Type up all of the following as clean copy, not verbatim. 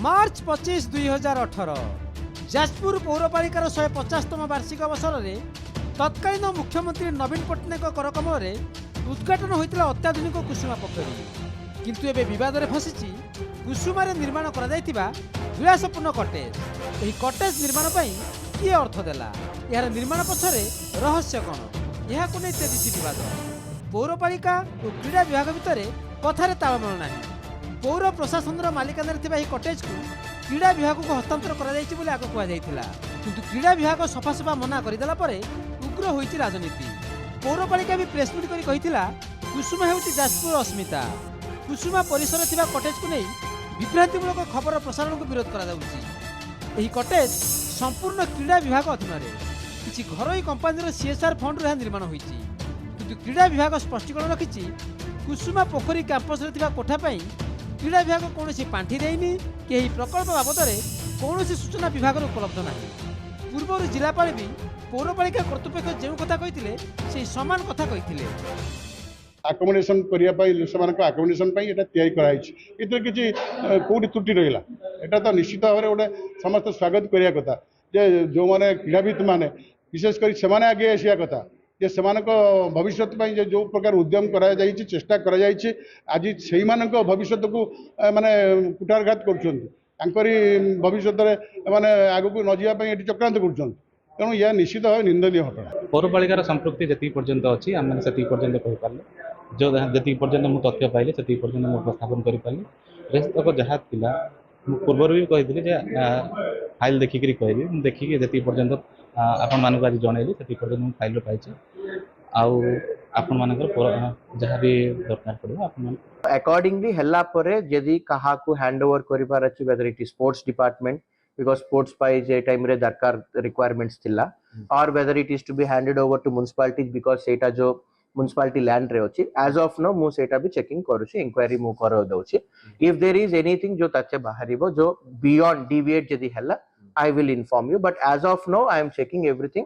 मार्च 25 2018 जाजपुर पौरपालिकार 150तम वार्षिक अवसर में तत्कालीन मुख्यमंत्री नवीन पट्टनायक करकमल उद्घाटन होता अत्याधुनिक कुसुमा पोखरी किंतु एवं विवाद में फसी कुसुमार निर्माण विलासपूर्ण कटेज यह कटेज निर्माण किए अर्थ देला यार निर्माण पछरे रहस्य कौन यह तेजी विवाद पौरपालिका और क्रीड़ा विभाग भितर कथार तालमेल ना पौर प्रशासन मालिकाना कटेज को क्रीड़ा विभाग को हस्तांतर कर आग कहुला किंतु क्रीड़ा विभाग सफासफा मना करदेला उग्र होती राजनीति पौरपालिका भी प्रेसमिट कर कुसुमा हेउची जाजपुर अस्मिता कुसुमा परिसर थिबा कटेज को नहीं विभ्रांतिमूलक खबर प्रसारण को विरोध करा कटेज संपूर्ण क्रीड़ा विभाग अधीन किसी घरोई कंपानी सीएसआर फंड निर्माण होती किंतु क्रीड़ा विभाग स्पष्टीकरण रखी कुसुमा पोखरी कैंपस कोठा क्रीड़ा विभाग कौन पांठि देनी कि प्रकल्प बाबद कौन सूचना विभाग उपलब्ध ना पूर्व जिलापाल भी पौरपालिका कर्तृपक्ष जो कथा कही से समान कथा कही आकोमोडेशन करने आकोमोडेशन किसी कौटी त्रुटि रहा यहाँ तो निश्चित भाव में गोटे समस्त स्वागत करने कथा जे जो मैंने क्रीड़ाविद मैंने विशेषकर से आगे आसा कथा जे से भविष्य जो प्रकार उद्यम करा चेष्टा कर आज से भविष्य को माने कुठारघात कर भविष्य माने आग को न जावाई चक्रांत कर तेणु यह निश्चित भाव निंदनीय घटना पौरपालिकार संपृक्ति जी पर्यंत अच्छी आम से पर्यंत कहीपारे जो जी पर्यंत मुझे तथ्य पाइली से पर्यंत मुझे उपस्थापन करें रेस्तक जहाँ था पूर्व भी कही फाइल देखिक कहली देखिए जी पर्यंत आपण मानक आज जनइली से पर्यंत फाइल पाई आपण मानकर जहाँ भी दरकार पड़े अकॉर्डिंगली हल्ला परे यदि कहा को हैंड ओवर करिपार अछि whether it is sports department because sports पाई जे टाइम रे दरकार रिक्वायरमेंट्स थिला or whether it is to be handed over to municipalities because सेटा जो म्युनिसिपालिटी लैंड रे अछि एज ऑफ नो मु सेटा भी चेकिंग करूछि इंक्वायरी मु कर दउछि इफ देयर इज एनीथिंग जो तथ्य बाहरिबो जो बियॉन्ड डिविएट यदि हल्ला I will inform you but as of now I am checking everything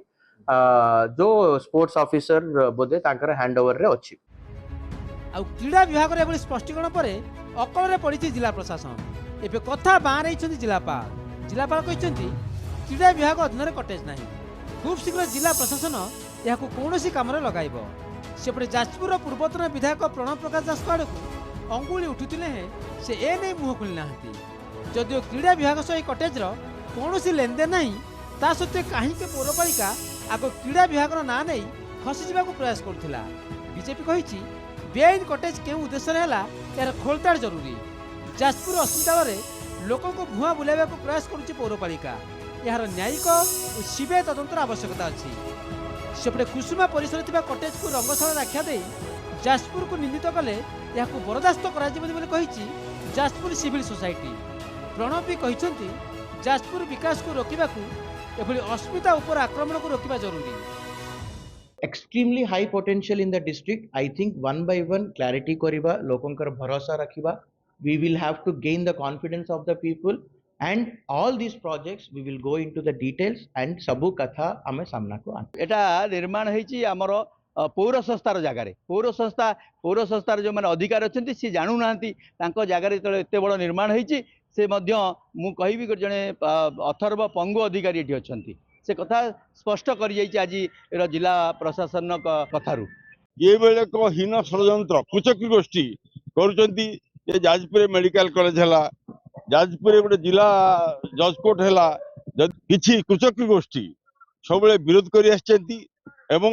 जो स्पोर्ट्स ऑफिसर बोधे तांकर हैंड ओवर रे अछि क्रीड़ा विभाग रे स्पष्टीकरण पर अकल पड़ी जिला प्रशासन एवं कथा बाहर जिलापाल कहते क्रीड़ा विभाग अधीन कटेज ना खूब शीघ्र जिला प्रशासन यह कौन कम लगाइब सेपटे जाजपुर पूर्वतन विधायक प्रणव प्रकाश दास आड़ को अंगुली उठुले से ए नहीं मुह खोली ना जदिव क्रीड़ा विभाग सह कटेजर कौन लेनदेन ना ता सत्वे कहीं पौरपालिका आग क्रीड़ा विभाग ना नहीं खसी जावाक प्रयास करुला बीजेपी कही बेआईन कटेज क्यों उद्देश्य यार खोलताड़ जरूरी जाजपुर अस्मिता लोक भुआ बुलाइवा प्रयास करुच्ची पौरपालिका यार न्यायिक और सीबीआई तदंतर आवश्यकता अच्छी सेपटे कुसुमा परिसर कटेज को रंगशाला आख्या दे जाजपुर को निंदित कले या बरदास्त कर जाजपुर सिविल सोसाइटी प्रणव भी कहते जाजपुर विकास को रोकने एभली अस्मिता उपर आक्रमण को रोकवा जरूरी extremely high potential in the district. I think one by one clarity kariba lokonkar bharosa rakhiba. We will have to gain the confidence of the people and all these projects we will go into the details and sabu katha ame samna ko an एटा निर्माण हेची हमर पौर संस्थार जगार पौर संस्थार जो माने अधिकार अछंती से जानू नांती तांको जगार तो एते बड़ निर्माण हेची से मध्य मु कहिबी जने अथर्व पंगु अधिकारी एठी अछंती से कथा स्पष्ट कर आज जिला प्रशासन कथारू ये बेले को हीन षड्यंत्र कुचकी गोष्ठी करुचंती ये जाजपुर मेडिकल कॉलेज है जाजपुर गोटे जिला जज कोर्ट है किछि कुचकी गोष्ठी सब विरोध कर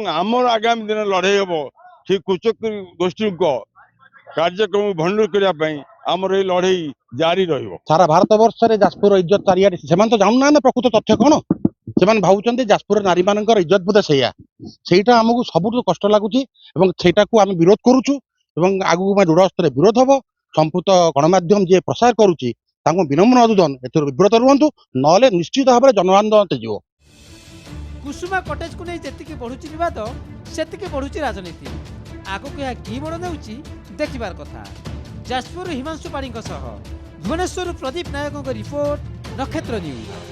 आमर आगामी दिन लड़े हम से कुचकी गोष्ठी को कार्यक्रम भंडूर करने आमर ये लड़े जारी रही सारा भारत वर्ष में जाजपुर इज्जत चारियाडे से तो जानू ना प्रकृत तथ्य कौन से भावुं जाजपुर नारी मान इज्जत बोधे सहीटा आमको सब कष्ट लगुच आम विरोध करुचु आगू दृढ़ स्तर विरोध हम संपुक्त गणमाध्यम जी प्रसार करुच्ची विनम्र अनुरोधन विब्रत रुहतु ना निश्चित भाव में जन आंदोलन तेज कुसुमा कटेज को नहीं जी बढ़ुची विवाद से बढ़ुची राजनीति आगक यह कि बड़ नेउची देखिबार कथा जाजपुर हिमांशु पाड़ी भुवनेश्वर प्रदीप नायकों रिपोर्ट नक्षत्र न्यूज।